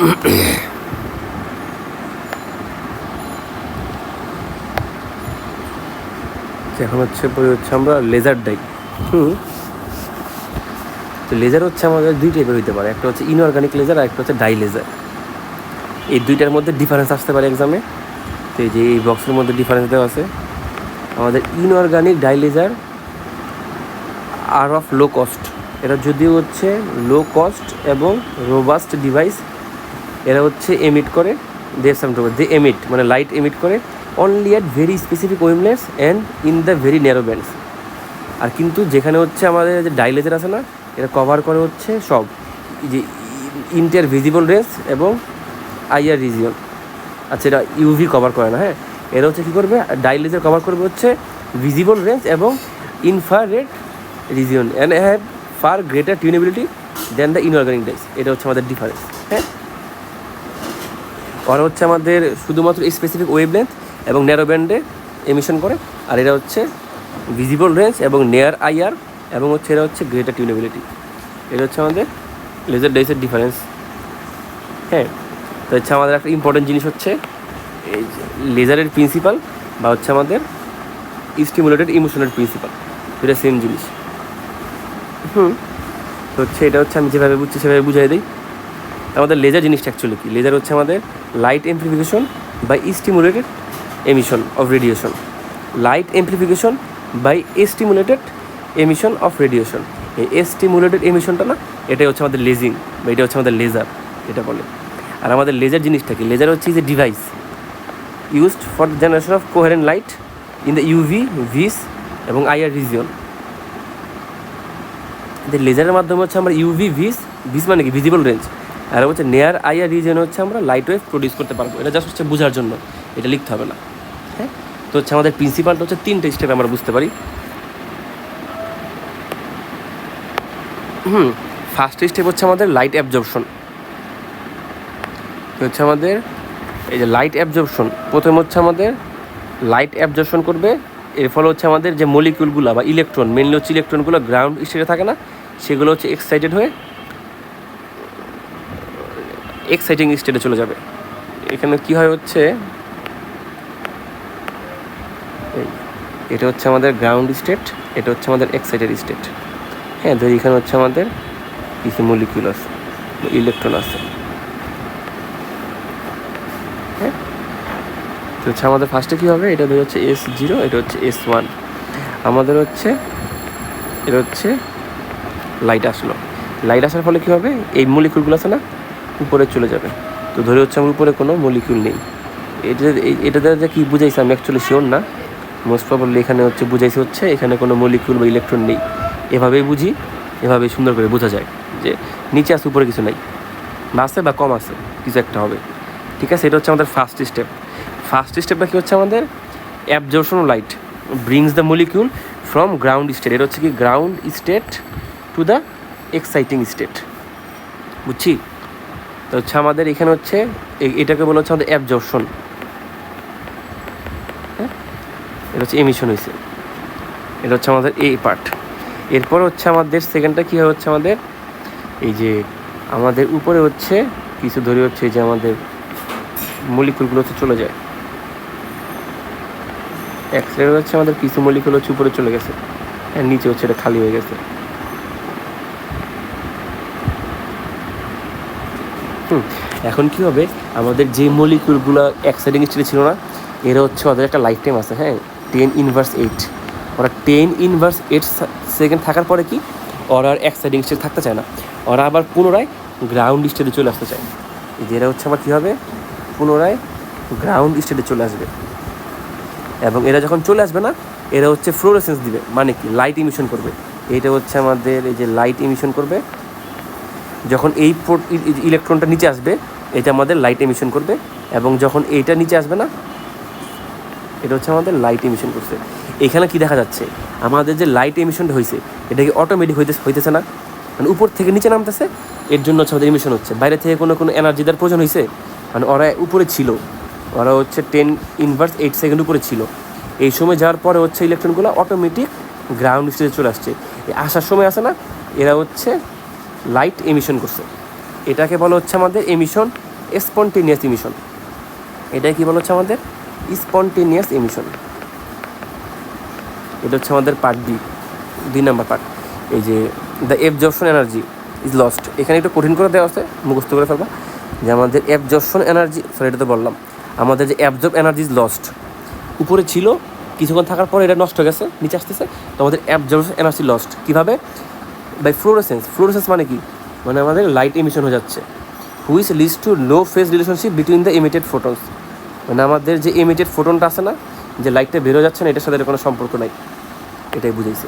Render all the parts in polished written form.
এখন হচ্ছে আমরা লেজার ডাই। তো লেজার হচ্ছে আমাদের দুই টাইপের হইতে পারে, একটা হচ্ছে ইনঅর্গানিক লেজার আর একটা হচ্ছে ডাই লেজার। এই দুইটার মধ্যে ডিফারেন্স আসতে পারে এক্সামে। তো এই যে এই বক্সের মধ্যে ডিফারেন্স দেওয়া আছে। আমাদের ইনঅর্গানিক ডাই লেজার আর অফ লো কস্ট, এরা যদিও হচ্ছে লো কস্ট এবং রোবাস্ট ডিভাইস, এরা হচ্ছে এমিট করে দে এমিট মানে লাইট এমিট করে only at very specific wavelengths and in the very narrow bands. আর কিন্তু যেখানে হচ্ছে আমাদের যে ডাই লেজার আছে না, এরা কভার করে হচ্ছে সব যে ইন্টার ভিজিবল রেঞ্জ এবং আইআর রিজিয়ন। আচ্ছা, এটা ইউভি কভার করে না। হ্যাঁ, এরা হচ্ছে কী করবে, ডাই লেজার কভার করবে হচ্ছে ভিজিবল রেঞ্জ এবং infrared region and have far greater tunability than the inorganic dyes. এটা হচ্ছে আমাদের ডিফারেন্স। হ্যাঁ, ওরা হচ্ছে আমাদের শুধুমাত্র স্পেসিফিক ওয়েভলেন্থ এবং ন্যারো ব্যান্ডে এমিশন করে, আর এরা হচ্ছে ভিজিবল রেঞ্জ এবং নেয়ার আইআর এবং হচ্ছে এরা হচ্ছে গ্রেটার টিউনেবিলিটি। এটা হচ্ছে আমাদের লেজার ডাইসের ডিফারেন্স। হ্যাঁ, তো হচ্ছে আমাদের একটা ইম্পর্টেন্ট জিনিস হচ্ছে এই লেজারের প্রিন্সিপাল বা হচ্ছে আমাদের স্টিমুলেটেড ইমোশনের প্রিন্সিপাল, এটা সেম জিনিস। তো হচ্ছে এটা হচ্ছে আমি যেভাবে বুঝছি সেভাবে বুঝাই দিই। আমাদের লেজার জিনিসটা অ্যাকচুয়ালি কি, লেজার হচ্ছে আমাদের light amplification by stimulated emission of radiation. Light amplification by stimulated emission of radiation. এই স্টিমুলেটেড এমিশনটা না, এটাই হচ্ছে আমাদের লেজিং বা এটা হচ্ছে আমাদের লেজার এটা বলে। আর আমাদের লেজার জিনিসটা কি, লেজার হচ্ছে যে device used for the generation of coherent light in the UV, vis এবং আইআর রিজিয়ন। লেজারের মাধ্যমে হচ্ছে আমরা ইউভি, ভিস মানে কি ভিজিবল রেঞ্জ, আর হচ্ছে নেয়ার আইআর রিজিয়নে হচ্ছে আমরা লাইট ওয়েভ প্রডিউস করতে পারবো। এটা জাস্ট হচ্ছে বোঝার জন্য, এটা লিখতে হবে না। হ্যাঁ, তো হচ্ছে আমাদের প্রিন্সিপালটা হচ্ছে তিনটে স্টেপে আমরা বুঝতে পারি। ফার্স্ট স্টেপ হচ্ছে আমাদের লাইট অ্যাবজর্পশন। হচ্ছে আমাদের এই যে লাইট অ্যাবজর্পশন, প্রথমে হচ্ছে আমাদের লাইট অ্যাবজর্পশন করবে, এর ফলে হচ্ছে আমাদের যে মলিকিউলগুলো বা ইলেকট্রন, মেনলি হচ্ছে ইলেকট্রনগুলো গ্রাউন্ড স্টেটে থাকে না, সেগুলো হচ্ছে এক্সাইটেড হয়ে এক্সাইটিং স্টেটে চলে যাবে। এখানে কি হয় হচ্ছে এটা হচ্ছে আমাদের গ্রাউন্ড স্টেট, এটা হচ্ছে আমাদের এক্সাইটেড স্টেট। হ্যাঁ, তো এখানে হচ্ছে আমাদের কিছু মলিকিউল আছে, ইলেকট্রন আছে। হ্যাঁ, তো হচ্ছে আমাদের ফার্স্টে কী হবে, এটা হচ্ছে S0, এটা হচ্ছে S1। আমাদের হচ্ছে এটা হচ্ছে লাইট আসলো, লাইট আসার ফলে কী হবে, এই মলিকিউলগুলো আছে না উপরে চলে যাবে। তো ধরে হচ্ছে আমার উপরে কোনো মলিকিউল নেই। এটা দ্বারা যে কী বুঝাইছে আমি অ্যাকচুয়ালি শিওর না, মোস্ট প্রবাবলি এখানে হচ্ছে বুঝাইছে হচ্ছে এখানে কোনো মলিকিউল বা ইলেকট্রন নেই। এভাবেই বুঝি, এভাবেই সুন্দর করে বোঝা যায় যে নিচে আছে উপরে কিছু নাই, বা আছে বা কম আছে, কিছু একটা হবে। ঠিক আছে, এটা হচ্ছে আমাদের ফার্স্ট স্টেপ। ফার্স্ট স্টেপটা কী হচ্ছে আমাদের absorption light brings the molecule from ground state. এটা হচ্ছে কি ground state to the exciting state. বুঝছি? তো হচ্ছে আমাদের এখানে হচ্ছে এটাকে বলা হচ্ছে আমাদের অ্যাবজর্পশন। হ্যাঁ, এটা হচ্ছে এমিশন হয়েছে, এটা হচ্ছে আমাদের এই পার্ট। এরপর হচ্ছে আমাদের সেকেন্ডটা কী হচ্ছে আমাদের এই যে আমাদের উপরে হচ্ছে কিছু ধরে হচ্ছে যে আমাদের মলিকুলগুলো হচ্ছে চলে যায়, এক সাইডে হচ্ছে আমাদের কিছু মলিকুল হচ্ছে উপরে চলে গেছে, আর নিচে হচ্ছে এটা খালি হয়ে গেছে। এখন কি হবে, আমাদের যে মলিকুলগুলো এক্সাইটিং স্টেটে ছিল না, এরা হচ্ছে ওদের একটা লাইফ টাইম আছে। হ্যাঁ, 10⁻8। ওরা 10⁻8 সেকেন্ড থাকার পরে কি ওরা আর এক্সাইটিং স্টেট থাকতে চায় না, ওরা আবার পুনরায় গ্রাউন্ড স্টেটে চলে আসতে চায়। এরা হচ্ছে আবার কী হবে, পুনরায় গ্রাউন্ড স্টেটে চলে আসবে। এবং এরা যখন চলে আসবে না, এরা হচ্ছে ফ্লোরেসেন্স দিবে, মানে কি লাইট ইমিশন করবে। এটা হচ্ছে আমাদের এই যে লাইট ইমিশন করবে, যখন এই ইলেকট্রনটা নিচে আসবে এটা আমাদের লাইট এমিশন করবে, এবং যখন এইটা নিচে আসবে না, এটা হচ্ছে আমাদের লাইট এমিশন করছে। এখানে কি দেখা যাচ্ছে, আমাদের যে লাইট এমিশনটা হয়েছে এটা কি অটোমেটিক হইতেছে না, মানে উপর থেকে নিচে নামতেছে, এর জন্য হচ্ছে আমাদের এমিশন হচ্ছে। বাইরে থেকে কোনো এনার্জি দেওয়ার প্রয়োজন হয়েছে, মানে ওরা উপরে ছিল, ওরা হচ্ছে 10⁻8 সেকেন্ড উপরে ছিল। এই সময় যাওয়ার পরে হচ্ছে ইলেকট্রনগুলো অটোমেটিক গ্রাউন্ড স্টেজে চলে আসছে। এই আসার সময় আসে না, এরা হচ্ছে লাইট এমিশন করছে। এটাকে বলা হচ্ছে আমাদের এমিশন স্পন্টেনিয়াস ইমিশন। এটাই কী বলা হচ্ছে আমাদের স্পন্টেনিয়াস ইমিশন। এটা হচ্ছে আমাদের পার্ট বি, 2 নম্বর পার্ট। এই যে the absorption energy is lost, এখানে একটু কঠিন করে দেওয়া আছে, মুখস্থ করে ফেলবা যে আমাদের অ্যাবজর্পশন এনার্জি, সরি এটা তো বললাম, আমাদের যে অ্যাবজর্ব এনার্জি ইজ লস্ট, উপরে ছিল কিছুক্ষণ থাকার পরে এটা নষ্ট হয়ে গেছে, নিচে আসতেছে, তো আমাদের অ্যাবজর্পশন এনার্জি লস্ট কীভাবে? By fluorescence. ফ্লোরোসেন্স মানে কি? মানে আমাদের লাইট এমিশন হয়ে যাচ্ছে, which leads to no phase relationship between the emitted photons. মানে আমাদের যে এমিটেড ফোটনটা আছে না, যে লাইটটা বেরো যাচ্ছে না, এটার সাথে কোনো সম্পর্ক নাই, এটাই বুঝাইছে,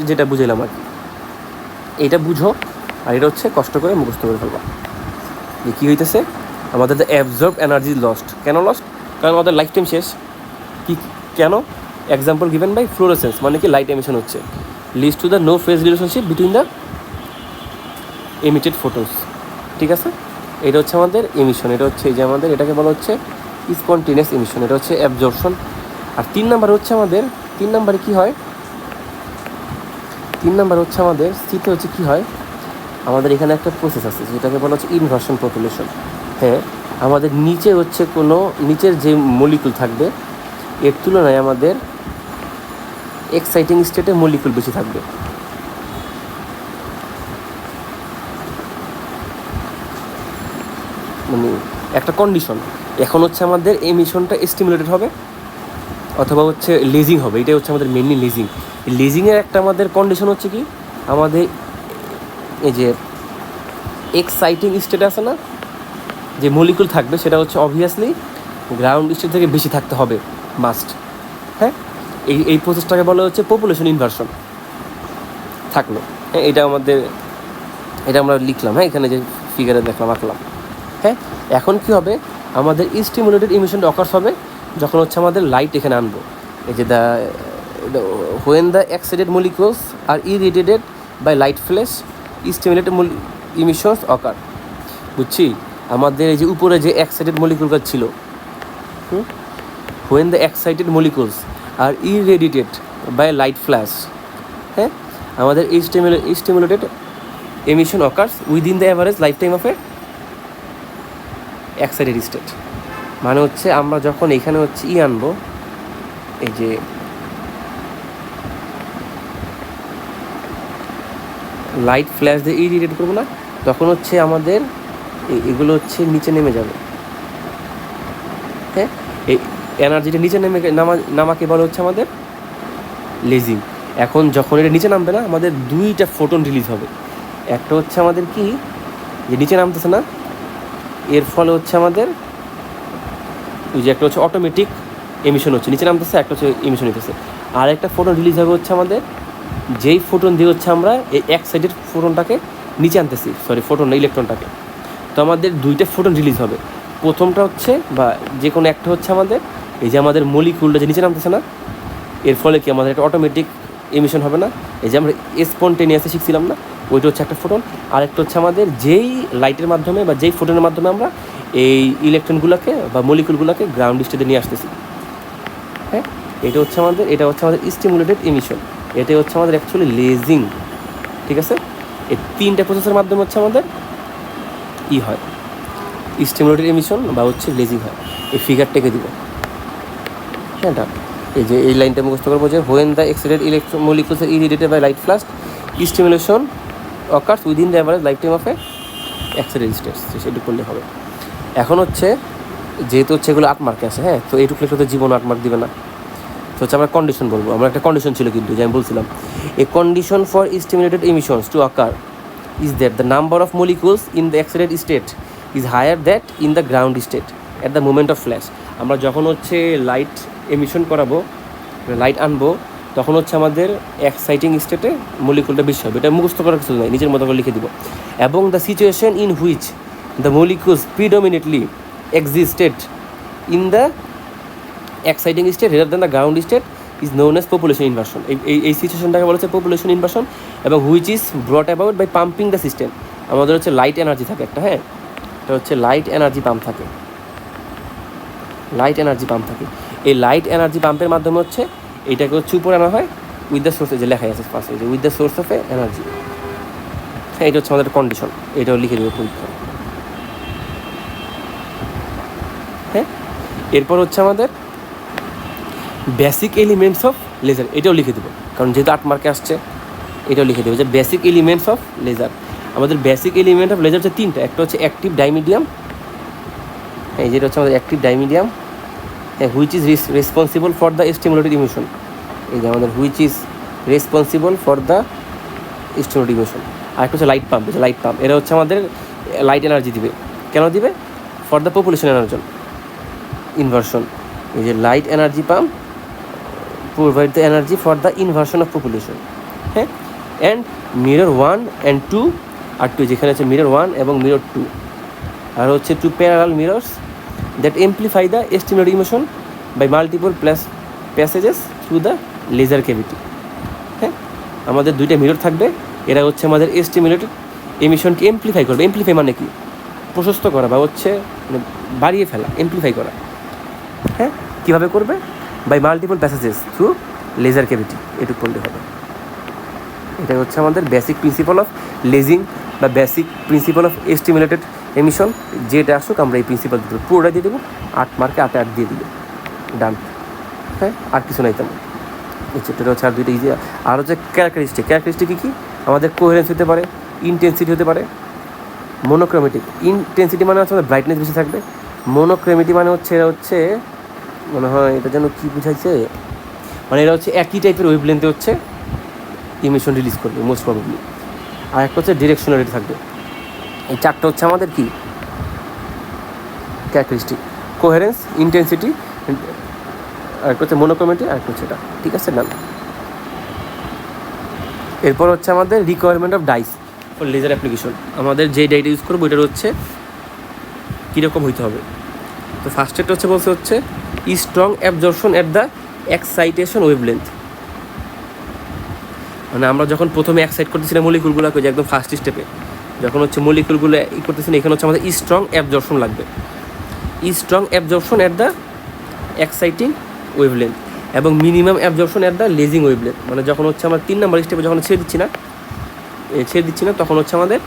যেটা বুঝাইলাম আর কি। এটা বুঝো, আর এটা হচ্ছে কষ্ট করে মুখস্থ করে ফেলবা যে কী হইতেছে আমাদের দ্য অ্যাবজর্ব এনার্জি লস্ট। কেন লস্ট? কারণ আমাদের লাইফ টাইম শেষ। কি কেন? এক্সাম্পল গিভেন বাই ফ্লোরোসেন্স, মানে কি লাইট এমিশন হচ্ছে, leads to the no phase relationship between the emitted photons. ঠিক আছে, এটা হচ্ছে আমাদের এমিশন। এটা হচ্ছে এই যে আমাদের এটাকে বলা হচ্ছে স্পন্টেনিয়াস এমিশন, এটা হচ্ছে অ্যাবজর্পশন। আর 3 নাম্বার হচ্ছে আমাদের, 3 নাম্বারে কী হয়, 3 নাম্বার হচ্ছে আমাদের সিতে হচ্ছে কী হয়, আমাদের এখানে একটা প্রসেস আছে যেটাকে বলা হচ্ছে ইনভার্সন পপুলেশন। হ্যাঁ, আমাদের নিচে হচ্ছে কোনো নিচের যে মলিকুল থাকবে এর তুলনায় আমাদের এক্সাইটিং স্টেটে মলিকুল বেশি থাকবে। মানে একটা কন্ডিশন, এখন হচ্ছে আমাদের এমিশনটা স্টিমুলেটেড হবে অথবা হচ্ছে লেজিং হবে, এটাই হচ্ছে আমাদের মেনলি লেজিং। লেজিংয়ের একটা আমাদের কন্ডিশন হচ্ছে কি, আমাদের এই যে এক্সাইটিং স্টেট আছে না, যে মলিকুল থাকবে সেটা হচ্ছে অবভিয়াসলি গ্রাউন্ড স্টেট থেকে বেশি থাকতে হবে, মাস্ট। হ্যাঁ, এই প্রসেসটাকে বলা হচ্ছে পপুলেশন ইনভার্সন থাকলো। হ্যাঁ, এটা আমরা লিখলাম, হ্যাঁ এখানে যে ফিগারে দেখলাম আঁকলাম। হ্যাঁ, এখন কি হবে, আমাদের স্টিমুলেটেড ইমিশনটা অকার্স হবে যখন হচ্ছে আমাদের লাইট এখানে আনবো। এই যে when the excited molecules are irritated by light flash stimulated emissions occur. বুঝছি, আমাদের এই যে উপরে যে এক্সাইটেড মলিকুলটা ছিল, when the excited molecules are irradiated by light flash, হ্যাঁ আমাদের stimulated emission occurs within the average life time of a excited state. মানে হচ্ছে আমরা যখন এখানে হচ্ছে আনবো, এই যে লাইট ফ্ল্যাশ দিয়ে ইরিটেট করবো না, তখন হচ্ছে আমাদের এগুলো হচ্ছে নিচে নেমে যাবে। হ্যাঁ, এই এনার্জিটা নিচে নামাকে বলা হচ্ছে আমাদের লেজিং। এখন যখন এটা নিচে নামবে না, আমাদের 2টা ফোটন রিলিজ হবে। একটা হচ্ছে আমাদের কি, যে নিচে নামতেছে না, এর ফলে হচ্ছে আমাদের ওই যে একটা হচ্ছে অটোমেটিক এমিশন হচ্ছে, নিচে নামতেছে, একটা হচ্ছে এমিশন হইতেছে। আর একটা ফোটন রিলিজ হবে হচ্ছে আমাদের, যেই ফোটন দিয়ে হচ্ছে আমরা এই এক সাইডের ফোটনটাকে নিচে আনতেছি, ফোটন না ইলেকট্রনটাকে। তো আমাদের 2টা ফোটন রিলিজ হবে। প্রথমটা হচ্ছে বা যে কোনো একটা হচ্ছে আমাদের এই যে আমাদের মলিকুলটা যে নিচে নামতেছে না, এর ফলে কি আমাদের একটা অটোমেটিক এমিশন হবে না, এই যে আমরা স্পন্টেনিয়াসে শিখছিলাম না, ওইটা হচ্ছে একটা ফোটন। আর একটা হচ্ছে আমাদের যেই লাইটের মাধ্যমে বা যেই ফোটনের মাধ্যমে আমরা এই ইলেকট্রনগুলোকে বা মলিকুলগুলোকে গ্রাউন্ড স্টেটে নিয়ে আসতেছি। হ্যাঁ, এটা হচ্ছে আমাদের স্টিমুলেটেড এমিশন, এটাই হচ্ছে আমাদের অ্যাকচুয়ালি লেজিং। ঠিক আছে, এই 3টা প্রসেসের মাধ্যমে হচ্ছে আমাদের হয় স্টিমুলেটেড এমিশন বা হচ্ছে লেজিং হয়। এই ফিগারটাকে দিব, হ্যাঁ এটা এই যে এই লাইনটা মুখস্থ করবো যে when the excited electron molecules are irritated by light flash stimulation occurs within the average life time of a excited state. সেটা করলে হবে। এখন হচ্ছে যেহেতু হচ্ছে এগুলো 8 মার্কে আছে, হ্যাঁ তো এইটুকু লেখলে তো জীবন 8 মার্ক দিবে না। তো হচ্ছে আমরা কন্ডিশন বলবো, আমরা একটা কন্ডিশন ছিল কিন্তু যে আমি বলছিলাম, a condition for stimulated emissions to occur is that the number of molecules in the excited state is higher than in the ground state at the moment of flash. আমরা যখন হচ্ছে লাইট এমিশন করাবো, light আনবো, তখন হচ্ছে আমাদের exciting স্টেটে মলিকুলটা বেশি হবে। এটা মুখস্থ করার কিছু নয়, নিজের মতো করে লিখে দিব। এবং the situation in which the molecules predominantly existed in the exciting state rather than the ground state is known as population inversion. এই সিচুয়েশনটাকে বলা হচ্ছে পপুলেশন ইনভার্সন, এবং which is brought about by pumping the system. আমাদের হচ্ছে light energy থাকে একটা, হ্যাঁ এটা হচ্ছে লাইট এনার্জি পাম্প থাকে, লাইট এনার্জি পাম্প থাকে। এই লাইট এনার্জি পাম্পের মাধ্যমে হচ্ছে এইটাকে হচ্ছে উপরে আনা হয় উইথ দ্য সোর্স, যে লেখাই আছে পাশে যে with the source of energy. হ্যাঁ, এটা হচ্ছে আমাদের কন্ডিশন, এটাও লিখে দেবো পরীক্ষা। এরপর হচ্ছে আমাদের বেসিক এলিমেন্টস অফ লেজার, এটাও লিখে দেবো, কারণ যেহেতু 8 মার্কে আসছে এটাও লিখে দেবো যে বেসিক এলিমেন্টস অফ লেজার। আমাদের বেসিক এলিমেন্ট অফ লেজার হচ্ছে 3টা, একটা হচ্ছে অ্যাক্টিভ ডাইমিডিয়াম, এই যেটা হচ্ছে আমাদের active dye medium, which is responsible for the stimulated emission, এই যে আমাদের which is responsible for the stimulated emission. আর একটা হচ্ছে লাইট পাম্প, লাইট পাম্প এরা হচ্ছে আমাদের লাইট এনার্জি দিবে, কেন দিবে? For the population energy inversion, এই যে light energy pump provide the energy for the inversion of population, হ্যাঁ। অ্যান্ড মিরর 1 and 2 আর 2, যেখানে হচ্ছে মিরর 1 এবং মিরর 2, আর হচ্ছে 2 parallel mirrors that amplify the stimulated emission by multiple passages through the laser cavity, হ্যাঁ। আমাদের 2টা মিরর থাকবে, এরা হচ্ছে আমাদের স্টিমুলেটেড এমিশনকে এমপ্লিফাই করবে। এমপ্লিফাই মানে কি? প্রশস্ত করা বা হচ্ছে মানে বাড়িয়ে ফেলা, এমপ্লিফাই করা, হ্যাঁ। কীভাবে করবে? By multiple passages through laser cavity, এটুকু করলে হবে। এটা হচ্ছে আমাদের বেসিক প্রিন্সিপাল অফ লেজিং বা basic principal of stimulated emission, যেটা আসুক আমরা এই প্রিন্সিপাল দিয়ে দেবো, পুরোটা দিয়ে দেবো, 8 মার্কে 8 দিয়ে দিবে, ডান, হ্যাঁ। আর কিছু নাই তেমন, এই চ্যাপ্টারে হচ্ছে আর 2টা ইজি। আর হচ্ছে ক্যারেক্টারিস্টিক কী? আমাদের কোহেরেন্স হতে পারে, ইন্টেন্সিটি হতে পারে, মোনোক্রোমেটিক। ইন্টেন্সিটি মানে হচ্ছে আমাদের ব্রাইটনেস বেশি থাকবে, মোনোক্রোমেটি মানে হচ্ছে এরা হচ্ছে মনে হয় এটা যেন কী বুঝাইছে, মানে এরা হচ্ছে একই টাইপের ওয়েভলেন্থে হচ্ছে ইমিশন রিলিজ করবে মোস্ট প্রবাবলি। আর একটা হচ্ছে ডিরেকশনালিটি থাকবে। এই 4টা হচ্ছে আমাদের কি ক্যারেক্টারিস্টিক, কোহেরেন্স, ইন্টেন্সিটি, আর একটা হচ্ছে মোনোক্রোমেটি, আর একটা হচ্ছে এটা, ঠিক আছে না? এরপর হচ্ছে আমাদের requirement of dyes for laser application. আমাদের যে ডাইটা ইউজ করবো এটার হচ্ছে কীরকম হইতে হবে। তো ফার্স্টেরটা হচ্ছে বলছে হচ্ছে strong absorption at the excitation wavelength, মানে আমরা যখন প্রথমে এক্সাইট করতেছিলাম মলিকুলগুলোকে, যে একদম ফার্স্ট স্টেপে যখন হচ্ছে মলিকুলগুলো করতেছি, এখানে হচ্ছে আমাদের স্ট্রং অ্যাবজর্পশন লাগবে, strong absorption at the exciting wavelength এবং minimum absorption at the lasing wavelength. মানে যখন হচ্ছে আমরা 3 নাম্বার স্টেপে যখন ছেড়ে দিচ্ছি না তখন হচ্ছে আমাদের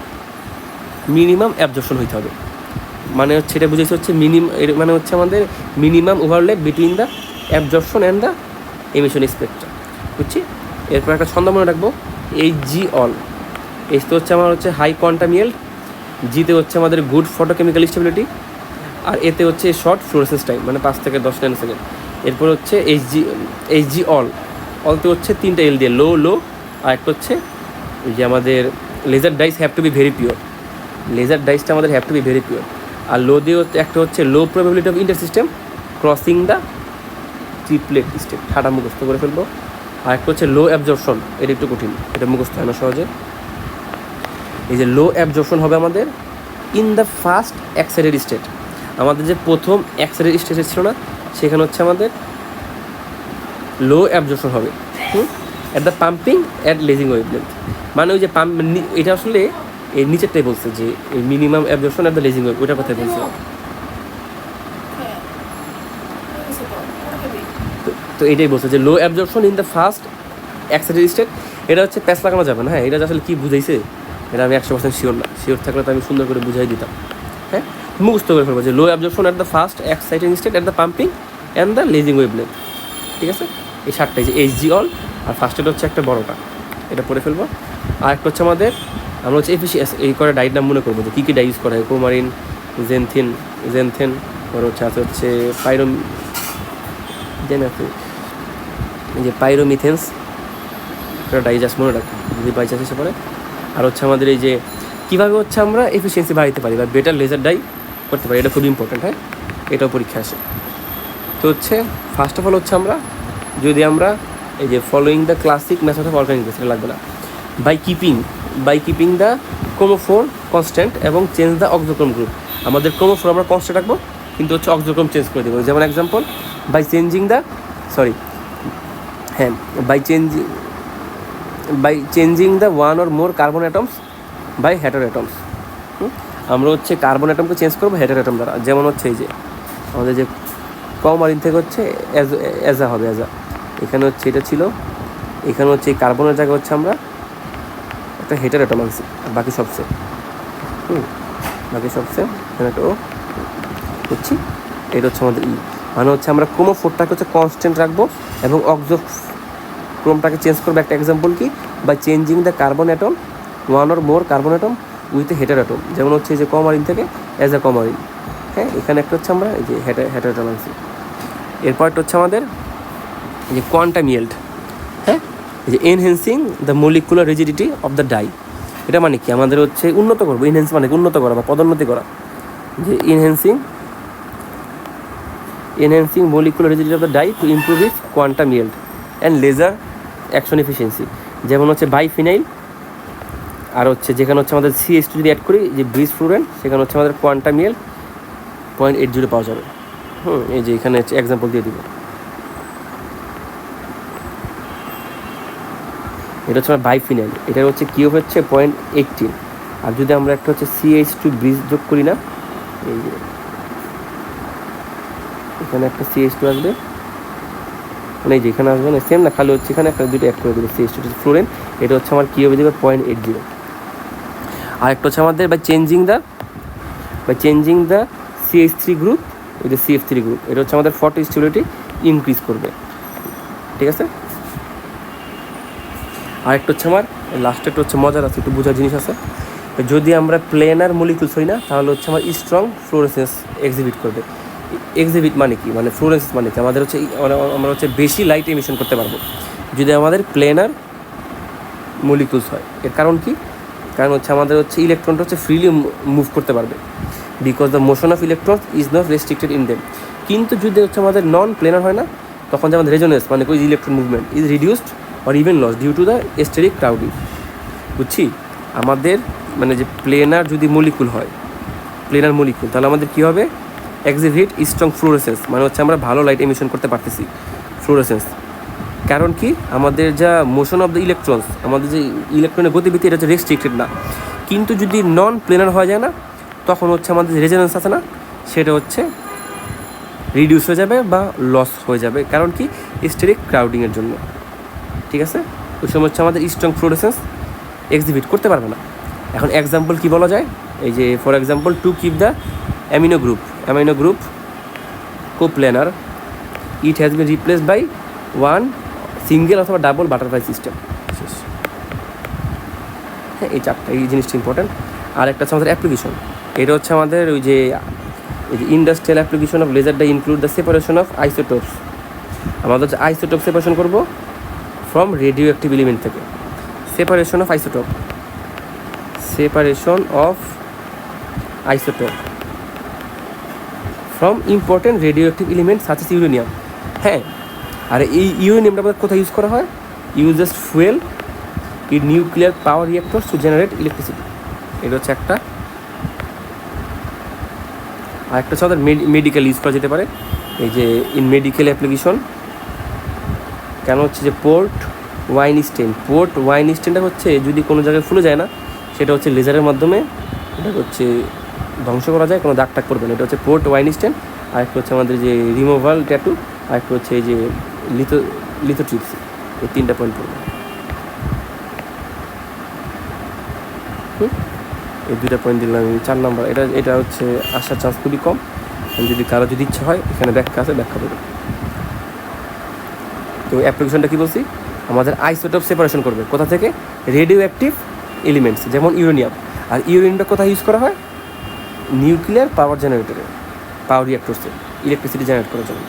মিনিমাম অ্যাবজর্পশন হইতে হবে। মানে হচ্ছে এটা বুঝেছি হচ্ছে মানে হচ্ছে আমাদের minimum overlap between the absorption and the emission spectrum, বুঝছি। এরপর একটা ছন্দ মনে রাখবো, Hg অল। তো হচ্ছে আমার হচ্ছে হাই কোয়ান্টাম ইয়েল্ড, জিতে হচ্ছে আমাদের গুড ফটোকেমিক্যাল স্টেবিলিটি, আর এতে হচ্ছে শর্ট ফ্লোরেসেন্স টাইম মানে 5 থেকে 10 ন্যানো সেকেন্ড। এরপর হচ্ছে Hg অলতে হচ্ছে 3টা এল দিয়ে লো, আর একটা হচ্ছে ওই যে আমাদের laser dyes have to be very pure, laser ডাইসটা আমাদের have to be very pure. আর লো দিয়ে একটা হচ্ছে low probability of inter system crossing the triplet step, ঠাটা মুখস্থ করে ফেলবো। আর একটা হচ্ছে লো অ্যাবজর্পশন, এটা একটু কঠিন, এটা মুখস্থ হয় না সহজে। এই যে লো অ্যাবজর্পশন হবে আমাদের in the first excited state, আমাদের যে প্রথম এক্সাইটেড স্টেটে ছিল না সেখানে হচ্ছে আমাদের লো অ্যাবজর্পশন হবে at the pumping at lasing wavelength. মানে ওই যে এটা আসলে এই নিচেরটাই বলছে যে এই minimum absorption at the lasing wave, ওইটার কথাই বলছে। তো এটাই বলছে যে low absorption in the first excited state. এটা হচ্ছে প্যাচ লাগানো যাবে না, হ্যাঁ। এটা আসলে কী বুঝাইছে এটা আমি 100% শিওর না, শিওর থাকলে তো আমি সুন্দর করে বুঝাই দিতাম, হ্যাঁ। মুখস্থ করে ফেলবো যে low absorption at the first excited state at the pumping and the lasing wavelength, ঠিক আছে। এই 7টাই যে Hg অল, আর ফার্স্টেটা হচ্ছে একটা বড়টা, এটা পড়ে ফেলবো। আর একটা হচ্ছে আমাদের আমরা হচ্ছে এই করে ডাইট নাম মনে করবো যে কী কী ডাই ইউজ করা হয়, কোমারিন, জেনথেন, ওর হচ্ছে যে পাইরোমিথেন্স, একটা ডাই জাস্ট মনে রাখবো যদি বাই চান্স এসে পড়ে। আর হচ্ছে আমাদের এই যে কীভাবে হচ্ছে আমরা এফিসিয়েন্সি বাড়াতে পারি বা বেটার লেজার ডাই করতে পারি, এটা খুব ইম্পর্ট্যান্ট, হ্যাঁ। এটাও পরীক্ষা আসে। তো হচ্ছে ফার্স্ট অফ অল হচ্ছে আমরা যদি আমরা এই যে following the classic method of organic সেটা লাগবে না, বাই কিপিং দ্য ক্রোমোফোর কনস্ট্যান্ট এবং চেঞ্জ দ্য অক্সোক্রোম গ্রুপ। আমাদের ক্রোমোফোর আমরা কনস্ট্যান্ট রাখবো কিন্তু হচ্ছে অক্সোক্রোম চেঞ্জ করে দেবো। যেমন example by changing the one or more carbon atoms by hetero atoms. আমরা হচ্ছে কার্বন অ্যাটমকে চেঞ্জ করবো হেটার অ্যাটম দ্বারা। যেমন হচ্ছে এই যে আমাদের যে কোমারিন থেকে হচ্ছে অ্যাজা হবে, এখানে হচ্ছে এটা ছিল, এখানে হচ্ছে এই কার্বনের জায়গায় হচ্ছে আমরা একটা হেটার অ্যাটম আনছি, বাকি সবচেয়ে এখানে একটা ও বুঝছি, এটা হচ্ছে আমাদের মানে হচ্ছে আমরা ক্রোমোফোরটাকে হচ্ছে কনস্ট্যান্ট রাখবো এবং অক্সোক্রোমটাকে চেঞ্জ করবো। একটা এক্সাম্পল কি, by changing the carbon atom one or more carbon atom with a heteroatom, যেমন হচ্ছে এই যে কমারিন থেকে অ্যাজ এ কমারিন। হ্যাঁ, এখানে একটা হচ্ছে আমরা এই যে হেটারোটম আনছি। এরপর একটা হচ্ছে আমাদের এই যে কোয়ান্টাম ইয়েল্ড। হ্যাঁ, এই যে enhancing the molecular rigidity of the dye. এটা মানে কি, আমাদের হচ্ছে উন্নত করবো। এনহেন্স মানে উন্নত করা বা পদোন্নতি করা, যে এনহেন্সিং molecular rigidity of the dye to improve its quantum yield and laser action efficiency, যেমন হচ্ছে বাইফিনাইল আর হচ্ছে যেখানে হচ্ছে আমাদের CH2 যদি অ্যাড করি যে ব্রিজ ফ্লুরেন্ট, সেখানে হচ্ছে আমাদের কোয়ান্টাম yield 0.80 পাওয়া যাবে। এই যে এখানে হচ্ছে এক্সাম্পল দিয়ে দিব। এটা হচ্ছে আমার বাইফিনাইল, এটা হচ্ছে কিউ হচ্ছে 0.18। আর যদি আমরা একটা হচ্ছে CH2 ব্রিজ যোগ করি না, এই যে এখানে একটা CH2 আসবে, মানে এই যে এখানে আসবে না, সেম না, খালি হচ্ছে এখানে একটা দুটো অ্যাড করে দেবে CH2 ফ্লোরিন, এটা হচ্ছে আমার কী হবে দেবে 0.80। আর একটা হচ্ছে আমাদের by changing the CH3 group with CF3 group, এটা হচ্ছে আমাদের ফটো স্টেবিলিটি ইনক্রিজ করবে। ঠিক আছে, আর একটা হচ্ছে আমার লাস্টে একটা হচ্ছে মজার আছে, একটু বোঝার জিনিস আছে। যদি আমরা প্লেনার মলিকুলস হই না, তাহলে হচ্ছে আমার স্ট্রং ফ্লোরেসেন্স এক্সিবিট করবে। এক্সিবিট মানে কি, মানে ফ্লোরেসেন্স মানে কি, আমাদের হচ্ছে আমরা হচ্ছে বেশি লাইট এমিশন করতে পারবো যদি আমাদের প্লেনার মলিকুলস হয়। এর কারণ কি, কারণ হচ্ছে আমাদের হচ্ছে ইলেকট্রনটা হচ্ছে ফ্রিলি মুভ করতে পারবে, because the motion of electrons is not restricted in them. কিন্তু যদি হচ্ছে আমাদের নন প্লেনার হয় না, তখন যে আমাদের রেজোনেন্স মানে ওই electron movement is reduced or even loss due to the steric crowding. বুঝছি, আমাদের মানে যে প্লেনার যদি মলিকুল হয়, প্লেনার মলিকুল, তাহলে আমাদের কী হবে, এক্সিবিট স্ট্রং ফ্লোরেসেন্স, মানে হচ্ছে আমরা ভালো লাইট এমিশন করতে পারতেছি, ফ্লোরেসেন্স। কারণ কি, আমাদের যা মোশন অফ দ্য ইলেকট্রনস, আমাদের যে ইলেকট্রনের গতিবিধি, এটা হচ্ছে রেস্ট্রিক্টেড না। কিন্তু যদি নন প্লেনার হয়ে যায় না, তখন হচ্ছে আমাদের যে রেজোনেন্স আছে না, সেটা হচ্ছে রিডিউস হয়ে যাবে বা লস হয়ে যাবে। কারণ কি, স্টেরিক ক্রাউডিংয়ের জন্য। ঠিক আছে, ওই সময় হচ্ছে আমাদের স্ট্রং ফ্লোরেসেন্স এক্সিবিট করতে পারবে না। এখন এক্সাম্পল কি বলা যায়, এই যে for example to keep the amino group coplanar, it has been replaced by one single অথবা ডাবল বাটারফ্লাই সিস্টেম। হ্যাঁ, এই চারটা, এই জিনিসটা ইম্পর্ট্যান্ট। আর একটা হচ্ছে আমাদের অ্যাপ্লিকেশন, এটা হচ্ছে আমাদের ওই যে industrial application of laser dye include the separation of isotopes. আমাদের হচ্ছে আইসোটোপ সেপারেশন করবো ফ্রম রেডিও অ্যাক্টিভ এলিমেন্ট থেকে। Separation of isotope from important radioactive element such as uranium. হ্যাঁ, আর এই ইউরেনিয়ামটা আমাদের কোথায় ইউজ করা হয়, uses fuel in nuclear power reactors to generate electricity. এটা হচ্ছে একটা। আর একটা হচ্ছে আমাদের মেডিকেল ইউজ করা যেতে পারে, এই যে ইন মেডিকেল অ্যাপ্লিকেশন। কেন হচ্ছে যে পোর্ট ওয়াইন স্টেনটা হচ্ছে যদি কোনো জায়গায় ফুলে যায় না, সেটা হচ্ছে লেজারের মাধ্যমে এটা হচ্ছে ধ্বংস করা যায়, কোনো দাগ টাগ করবে না। এটা হচ্ছে পোর্ট ওয়াইন স্টেন। আর একটা হচ্ছে আমাদের যে রিমুভাল ট্যাটু, আর একটা হচ্ছে এই যে লিথোট্রিপসি। এই 3টা পয়েন্ট পড়বে। এই 2টা পয়েন্ট দিলাম আমি। 4 নাম্বার, এটা হচ্ছে আসার চান্স খুবই কম। যদি কারো যদি ইচ্ছা হয়, এখানে ব্যাখ্যা আছে, ব্যাখ্যা দেবে। তো অ্যাপ্লিকেশনটা কী বলছি, আমাদের আইসোটোপ সেপারেশন করবে কোথা থেকে, রেডিও অ্যাক্টিভ এলিমেন্টস যেমন ইউরেনিয়াম। আর ইউরেনিয়ামটা কোথায় ইউজ করা হয়, নিউক্লিয়ার পাওয়ার জেনারেটরে, পাওয়ার রিঅ্যাক্টরসে ইলেকট্রিসিটি জেনারেট করার জন্য।